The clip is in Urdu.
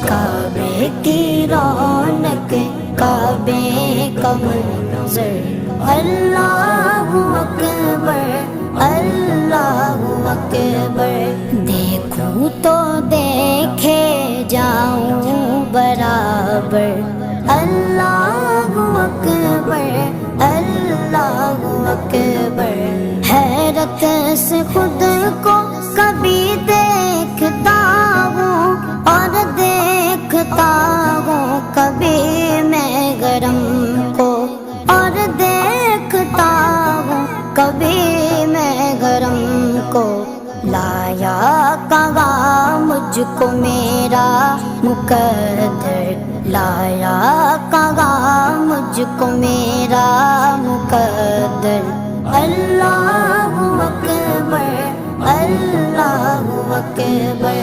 کعبے کی رونق کعبے کا منظر اللہ اکبر اللہ اکبر دیکھوں تو دیکھے جاؤں برابر اللہ اکبر اللہ اکبر حیرت سے خود کو کبھی دیکھتا ہوں اور دیکھتا ہوں کبھی میں گرم کو اور دیکھتا ہوں کبھی میں گرم کو لایا کہاں مجھ کو میرا مقدر لایا کہاں مجھ کو میرا مقدر اللہ اکبر اللہ اکبر